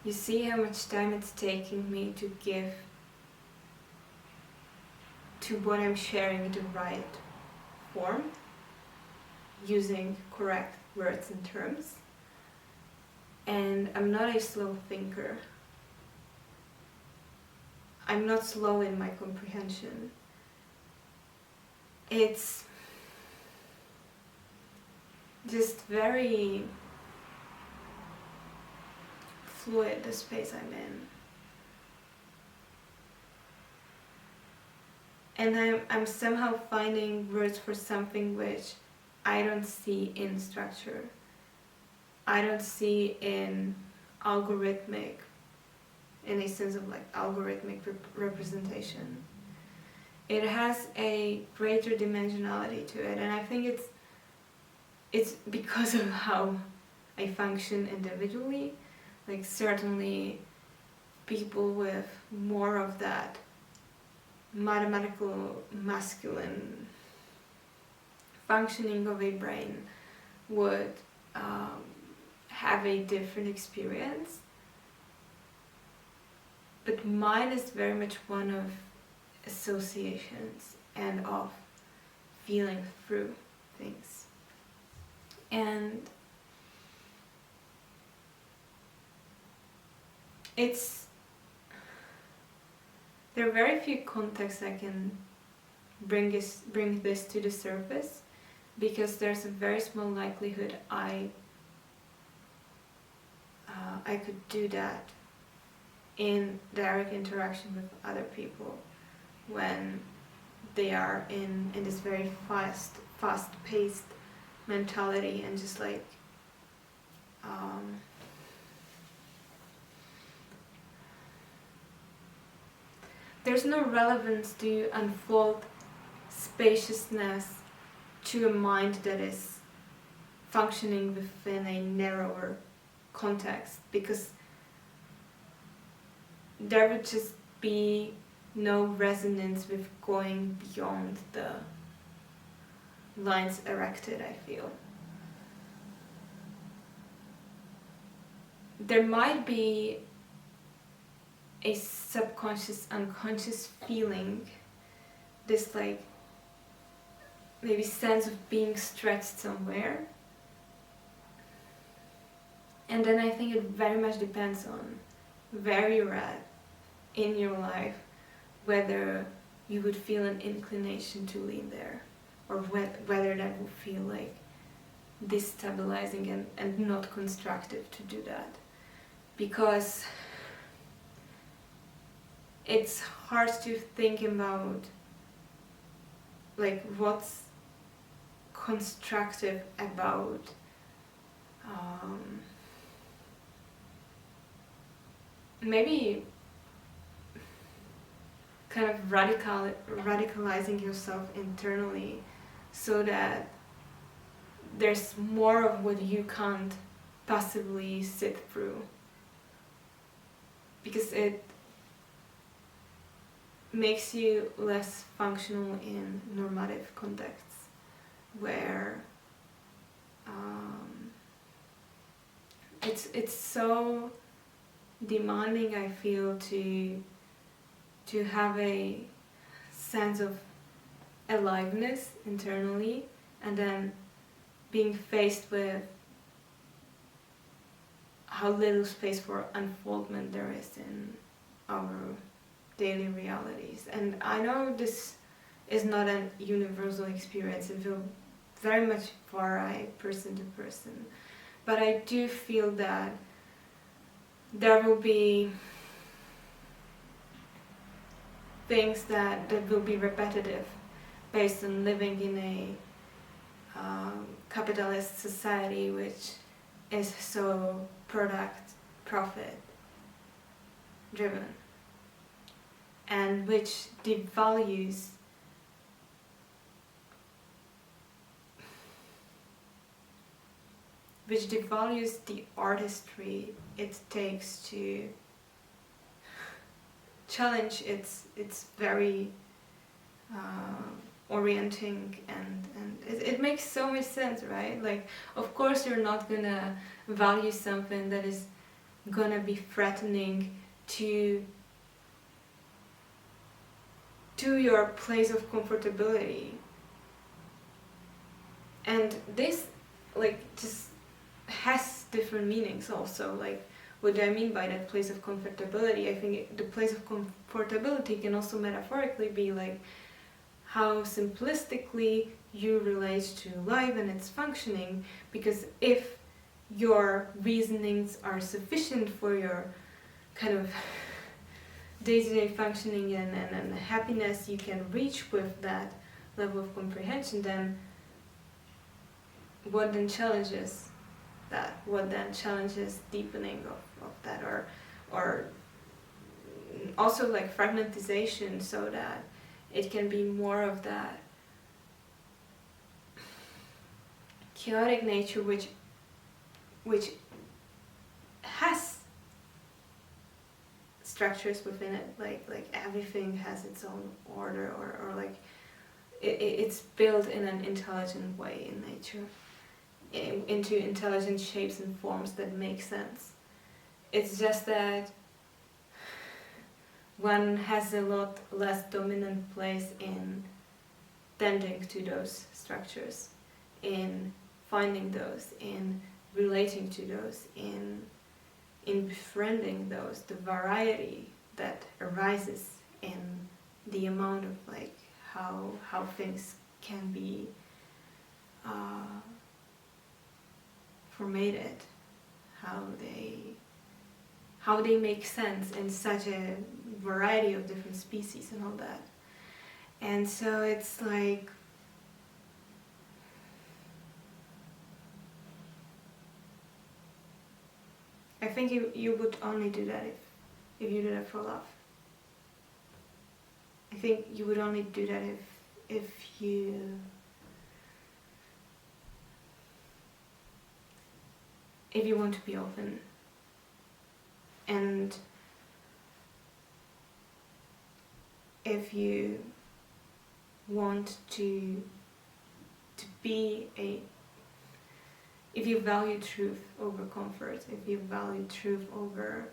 You see how much time it's taking me to give to what I'm sharing the right form, using correct words and terms. And I'm not a slow thinker. I'm not slow in my comprehension. It's just very fluid, the space I'm in. And I'm somehow finding words for something which I don't see in structure. I don't see in algorithmic, in a sense of like algorithmic representation. It has a greater dimensionality to it, and I think it's because of how I function individually. Like certainly people with more of that mathematical masculine functioning of a brain would have a different experience, but mine is very much one of associations and of feeling through things. And there are very few contexts I can bring this to the surface, because there's a very small likelihood I could do that in direct interaction with other people when they are in this very fast-paced mentality, and just like there's no relevance to unfold spaciousness to a mind that is functioning within a narrower context, because there would just be no resonance with going beyond the lines erected, I feel. There might be a subconscious, unconscious feeling, this like maybe sense of being stretched somewhere. And then I think it very much depends on where you're at in your life, whether you would feel an inclination to lean there, or whether that would feel like destabilizing and not constructive to do that. Because it's hard to think about like what's constructive about maybe kind of radicalizing yourself internally, so that there's more of what you can't possibly sit through, because it makes you less functional in normative contexts where it's so demanding, I feel, to have a sense of aliveness internally, and then being faced with how little space for unfoldment there is in our daily realities. And I know this is not a universal experience, it will very much vary person to person, but I do feel that there will be things that will be repetitive based on living in a capitalist society which is so product profit driven, and which devalues the artistry it takes to challenge its very orienting, and it makes so much sense, right? Like, of course you're not gonna value something that is gonna be threatening to your place of comfortability. And this like just has different meanings also. Like, what do I mean by that place of comfortability? I think the place of comfortability can also metaphorically be like how simplistically you relate to life and its functioning, because if your reasonings are sufficient for your kind of day-to-day functioning and happiness you can reach with that level of comprehension, then what then challenges that? What then challenges deepening of that, or also like fragmentization, so that it can be more of that chaotic nature which has structures within it, like everything has its own order, or like it's built in an intelligent way in nature, into intelligent shapes and forms that make sense. It's just that one has a lot less dominant place in tending to those structures, in finding those, in relating to those, in befriending those, the variety that arises in the amount of like how things can be formatted, how they make sense in such a variety of different species and all that. And so it's like I think you would only do that if you do that for love. I think you would only do that if you want to be open, and if you want to be if you value truth over comfort, if you value truth over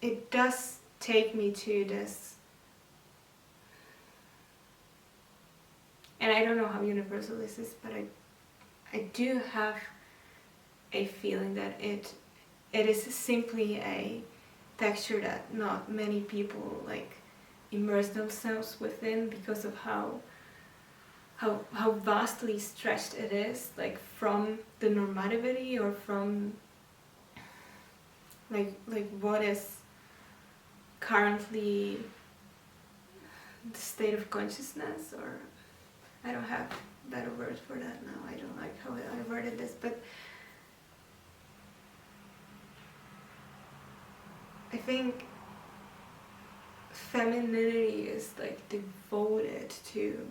it does take me to this, and I don't know how universal this is, but I do have a feeling that it is simply a texture that not many people like immerse themselves within, because of how vastly stretched it is, like from the normativity, or from like what is currently the state of consciousness, or I don't have better words for that now. I don't like how I worded this, but I think femininity is like devoted to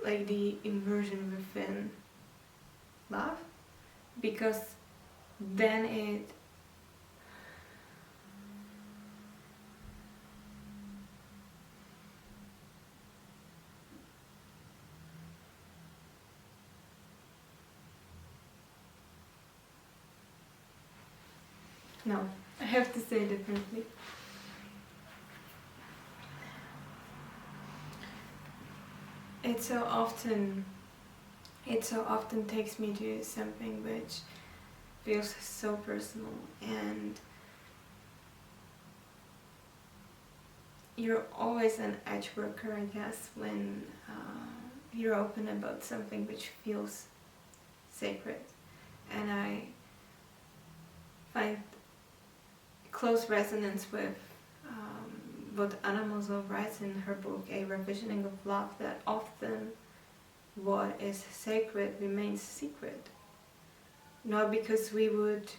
like the immersion within love, because then it no, I have to say differently. It so often takes me to something which feels so personal, and you're always an edge worker, I guess, when you're open about something which feels sacred. And I find close resonance with what Anna Moseley writes in her book, A Revisioning of Love, that often what is sacred remains secret. Not because we would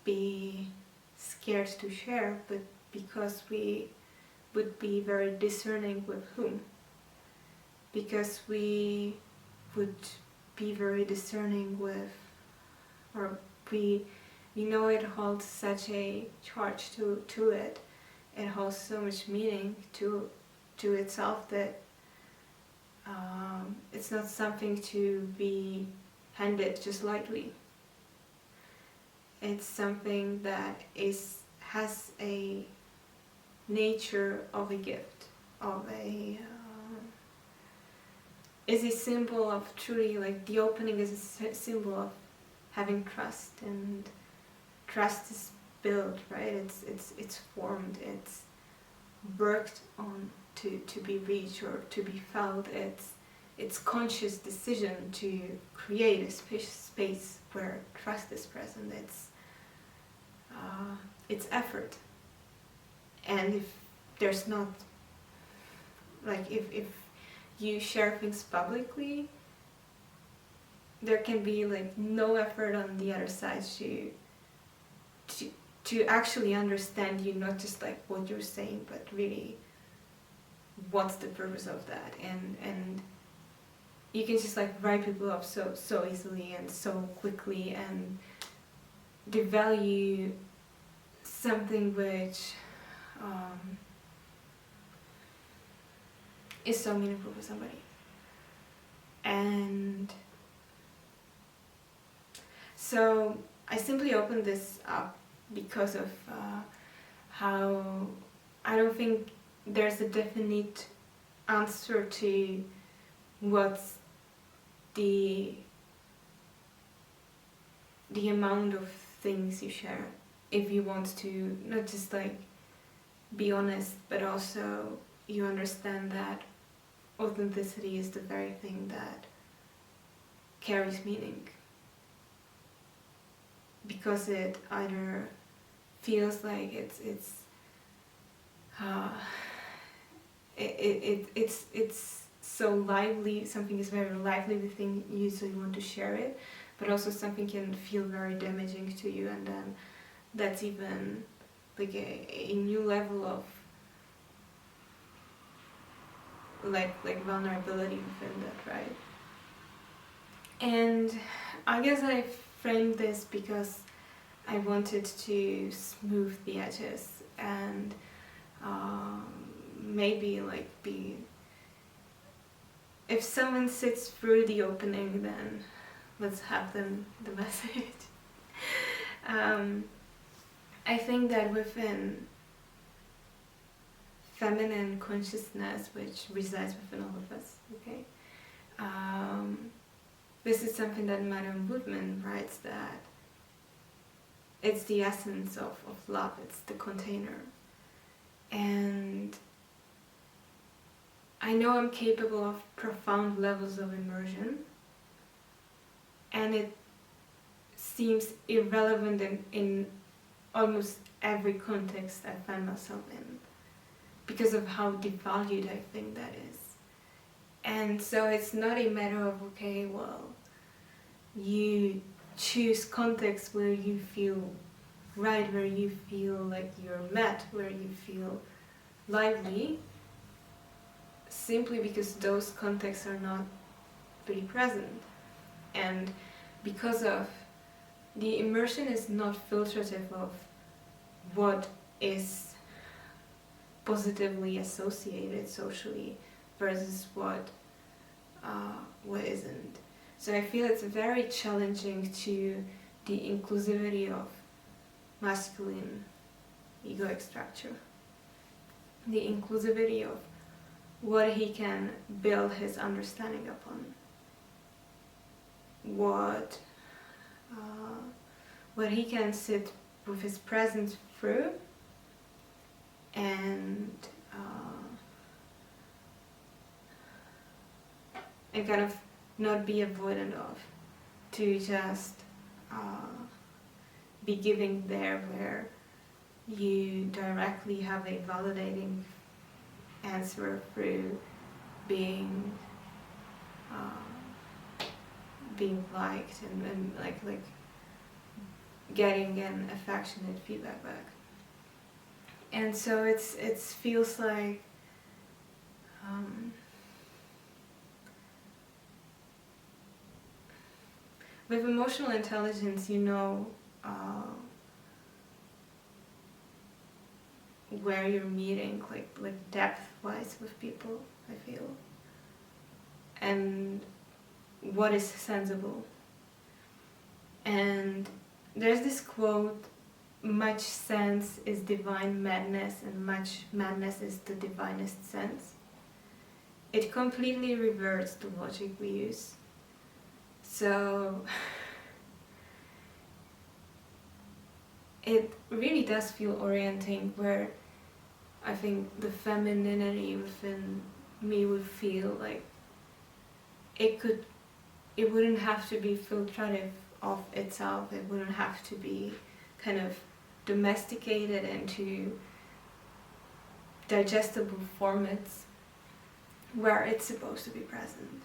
be scared to share, but because we would be very discerning with whom. Because we would be very discerning with, or we you know it holds such a charge to it. It holds so much meaning to itself that it's not something to be handed just lightly. It's something that has a nature of a gift, of a is a symbol of truly, like the opening is a symbol of having trust, and trust is built, right? It's formed, it's worked on to be reached or to be felt. It's conscious decision to create a space where trust is present. It's effort, and if there's not, like if you share things publicly, there can be like no effort on the other side to actually understand you, not just like what you're saying, but really what's the purpose of that. And you can just like write people up so easily and so quickly, and devalue something which is so meaningful for somebody. And so I simply opened this up because of how I don't think there's a definite answer to what's the amount of things you share, if you want to not just like be honest, but also you understand that authenticity is the very thing that carries meaning, because it either feels like it's so lively, something is very lively within you, so you want to share it, but also something can feel very damaging to you, and then that's even like a new level of like vulnerability within that, right? And I guess I framed this because I wanted to smooth the edges and maybe like be, if someone sits through the opening, then let's have them the message. I think that within feminine consciousness, which resides within all of us, okay, this is something that Madame Woodman writes, that it's the essence of love, it's the container. And I know I'm capable of profound levels of immersion, and it seems irrelevant in almost every context I find myself in, because of how devalued I think that is. And so it's not a matter of, okay, well, you choose contexts where you feel right, where you feel like you're met, where you feel lively, simply because those contexts are not really present. And because of the immersion is not filtrative of what is positively associated socially versus what isn't. So I feel it's very challenging to the inclusivity of masculine egoic structure, the inclusivity of what he can build his understanding upon, what he can sit with his presence through, and kind of not be avoidant of, to just be giving there where you directly have a validating answer through being liked and like getting an affectionate feedback back. And so it feels like with emotional intelligence, you know where you're meeting, like depth-wise with people, I feel, and what is sensible. And there's this quote, much sense is divine madness and much madness is the divinest sense. It completely reverts the logic we use. So it really does feel orienting, where I think the femininity within me would feel like it wouldn't have to be filtrative of itself. It wouldn't have to be kind of domesticated into digestible formats where it's supposed to be present.